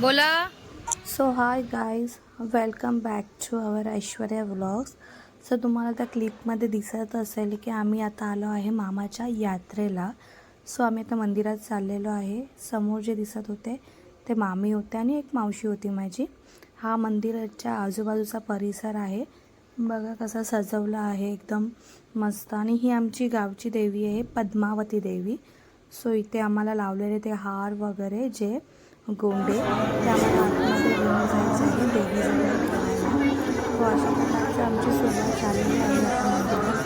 बोला. So hi guys, welcome back to our Aishwarya vlogs. So तुम्हाला त्या क्लिपमध्ये दिसत असेल की आम्ही आता आलो आहे मामाच्या यात्रेला. सो आम्ही आता मंदिरात चाललेलो आहे. समोर जे दिसत होते ते मामी होते आणि एक मावशी होती माझी. हा मंदिराच्या आजूबाजूचा परिसर आहे. बघा कसा सजवला आहे, एकदम मस्त. आणि ही आमची गावची देवी आहे, पद्मावती देवी. सो इथे आम्हाला लावलेले ते हार वगैरे जे गोंडे ते आम्हाला आतमध्ये घेऊन जायचं आहे देवीजवळ ठेवायला. तो अशा प्रकारची आमची सुरुवात झालेली आहे आता मंदिरात.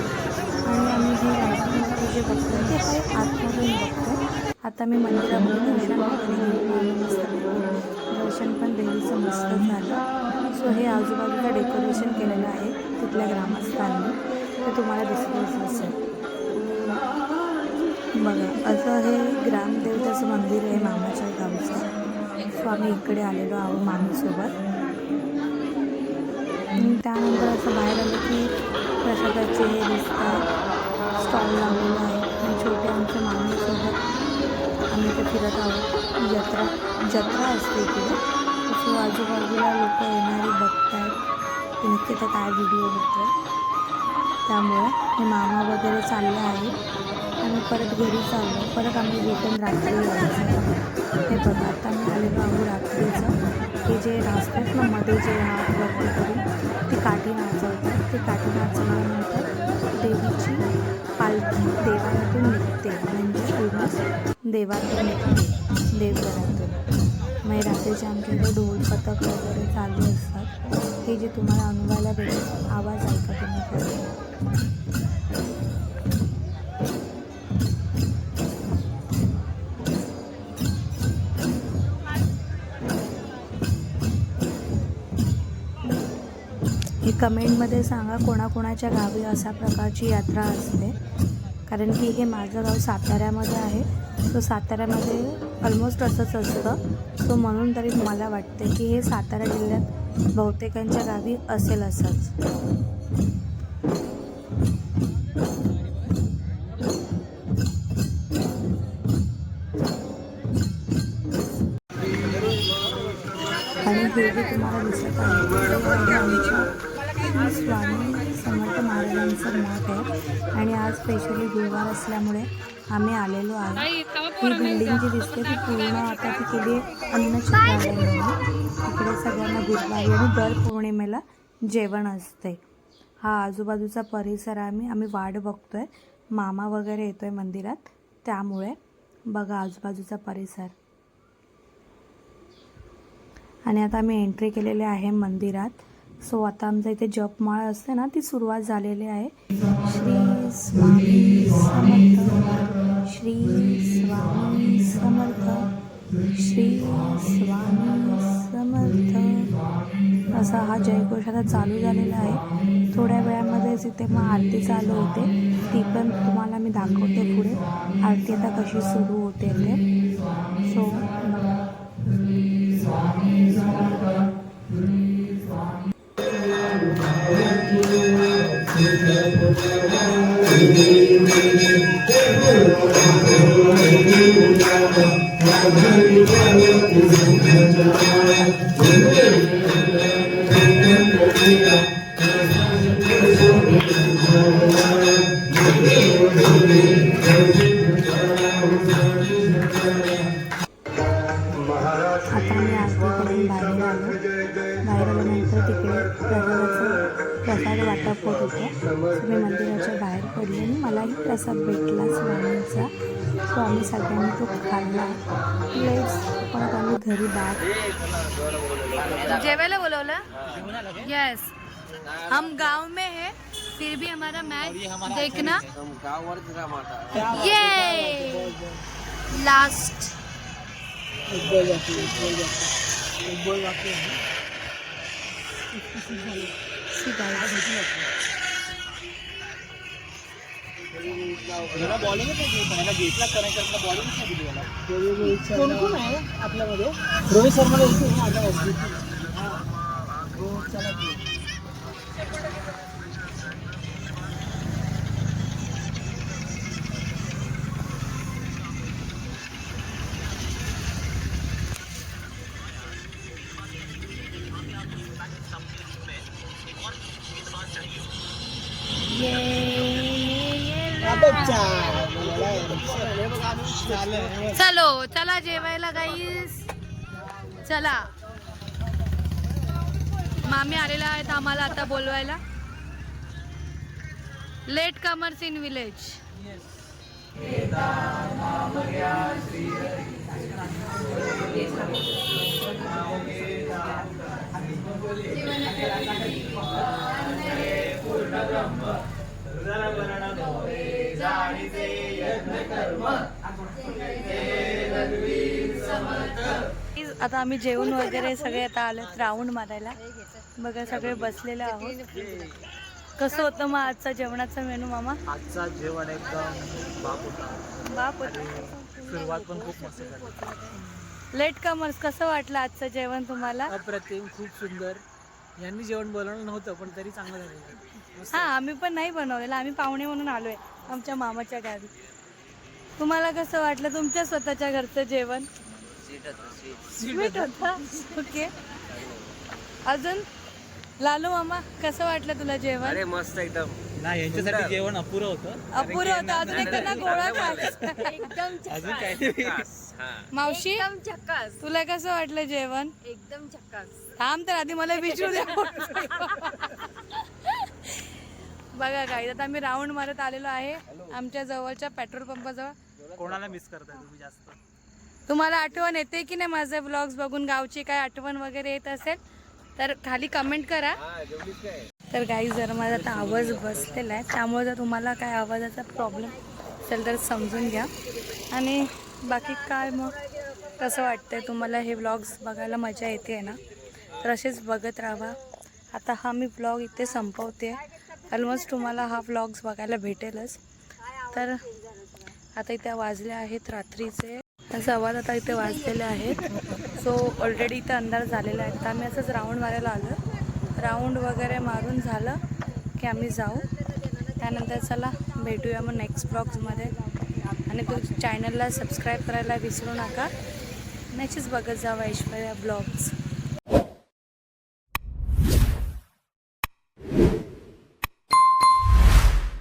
आणि आम्ही हे गणपती मूर्ती जे बघतो ते काही आतमधून बघतो. आता मी मंदिरामध्ये दर्शन वगैरे घेऊन आलो मस्तपैकी. दर्शन पण देवीचं मस्त झालं. सो हे आजूबाजूला डेकोरेशन केलेलं आहे तिथल्या ग्रामस्थांनी, ते तुम्हाला दिसतच असेल. बघा असं हे ग्रामदेवताचं मंदिर आहे मामाच्या गावचं. सो आम्ही इकडे आलेलो आहोत मामीसोबत. त्यानंतर असं बाहेर आलं की प्रसादाचे हे दिसतात, स्टॉल लावलेला आहे. आणि छोटे आमच्या मामीसोबत आम्ही इथे फिरत आहोत. जत्रा असते इकडे. सो आजूबाजूला लोक येणारे बघतायत की नक्की तर काय व्हिडिओ होतो. त्यामुळे हे मामा वगैरे चालले आहेत. आम्ही परत घरी चाललो. परत आम्ही रिटर्न रात्री यायचं. हे बघा आता आम्ही आलेलो आहोत रात्रीचं. हे जे असतात ना मध्ये जे हात वरती करून ती काठी नाचवतात. ती काठी नाचवल्यानंतर देवीची पालखी देवाऱ्यातून निघते, म्हणजे पूर्ण देवातून निघते देवघरातून. मग रात्रीचे आमच्या इथे ढोल पथक वगैरे चालू असतात. हे जे तुम्हाला अनुभवायला भेटेल आवाज ऐका तुम्ही. हे कमेंटमध्ये सांगा कोणाकोणाच्या गावी अशा प्रकारची यात्रा असते. कारण की हे माझं गाव साताऱ्यामध्ये आहे. सो साताऱ्यामध्ये ऑलमोस्ट असंच असतं. सो म्हणून तरी मला वाटते की हे सातारा जिल्ह्यात बहुतेकांच्या गावी असेल असंच. आणि हे जे तुम्हाला दिसत आहे ते आमच्या श्री स्वामी समर्थ महाराजांचं मठ आहे. आणि आज स्पेशली गुरुवार असल्यामुळे आम्ही आलेलो आहे. ही बिल्डिंग जी दिसते ती पूर्ण आता ती केली आहे अन्नछत्रालय म्हणून. इकडे सगळ्यांना गुरुवारी आणि दर पौर्णिमेला जेवण असते. हा आजूबाजूचा परिसर आम्ही वाट बघतोय. मामा वगैरे येतोय मंदिरात, त्यामुळे बघा आजूबाजूचा परिसर. आणि आता आम्ही एंट्री केलेली आहे मंदिरात. सो आता आमच्या इथे जपमाळ असते ना ती सुरुवात झालेली आहे. श्री स्वामी समर्थ, श्री स्वामी समर्थ, श्री स्वामी समर्थ, असा हा जयघोष आता चालू झालेला आहे. थोड्या वेळामध्येच इथे मग आरती चालू होते. ती पण तुम्हाला मी दाखवते पुढे आरती आता कशी सुरू होते ते. सो आता आम्ही आरती करून बाहेर आलो. बाहेर आल्यानंतर तिकडे प्रसाद वाटप होत होतं. मी मंदिराच्या बाहेर पडले आणि मलाही प्रसाद भेटला स्वामींचा. सो आम्ही सगळ्यांनी तो खाल्ला. प्लेस परत आम्ही घरी बॅग. जेवायला बोलवलं. यस, हम गांव में है फिर भी हमारा मैच देखना. ये लास्ट बॉलिंग घेतला करायचं बॉलिंग नाही दिली मला. कोण कोण आहे आपल्यामध्ये? रोहित शर्माला येतो ना आपल्यामध्ये. चला चलो चला जेवायला गाईस. चला मामी आलेला आहेत आम्हाला आता बोलवायला. Latecomers in village. आता आम्ही जेवण वगैरे सगळे आता आलोत राऊंड मारायला. बघा सगळे बसलेले आहोत. कसं होतं मग आजचा जेवणाचा मेनू मामा? आजचा जेवण एकदम बाप होता. सुरुवात पण खूप मस्त झाली. लेट कमर्स कसं वाटलं आजचं जेवण तुम्हाला? अप्रतिम, खूप सुंदर. यांनी जेवण बनवलं नव्हतं पण तरी चांगलं झालं. हा आम्ही पण नाही बनवलेलं, आम्ही पाहुणे म्हणून आलोय आमच्या मामाच्या गावी. तुम्हाला कसं वाटलं तुमच्या स्वतःच्या घरचं जेवण? स्वीट होतं. ओके. अजून लालू मामा कसं वाटलं तुला जेवण? अरे मस्त एकदम. नाही यांच्यासाठी जेवण अपुरं होतं. अपुरं होतं. अजून एक त्यांना गोळा खायचा. अजून काही मावशी तुला कसं वाटलं जेवण? एकदम झक्कास. थांब तर आधी मला विचारू द्या. बघा काय आता आम्ही राऊंड मारत आलेलो आहे आमच्या जवळच्या पेट्रोल पंपाजवळ. कोणाला मिस करताय तुम्ही जास्त? तुम्हाला आठवण येते की नाही माझे ब्लॉग्स बघून? गावची काय आठवण वगैरे येत असेल तर खाली कमेंट करा. तर गाईज जर माझा आता आवाज बसलेला आहे त्यामुळे जर तुम्हाला काय आवाजाचा प्रॉब्लेम असेल तर समजून घ्या. आणि बाकी काय मग कसं वाटतंय तुम्हाला हे व्लॉग्स बघायला मजा येते ना? तर असेच बघत राहा. आता हा मी व्लॉग इथे संपवते. ऑलमोस्ट तुम्हाला हा व्लॉग्स बघायला भेटेलच. तर आता इथे वाजले आहेत रात्रीचे 1:15 आता इथे वाजलेले आहेत. सो ऑलरेडी इथे अंधार झालेला आहे. तर आम्ही असंच राऊंड मारायला आलो. राऊंड वगैरे मारून झालं की आम्ही जाऊ. त्यानंतर चला भेटूया मग नेक्स्ट ब्लॉग्समध्ये. आणि तो चॅनलला सबस्क्राईब करायला विसरू नका. नक्कीच बघत जावा ऐश्वर्या ब्लॉग्स.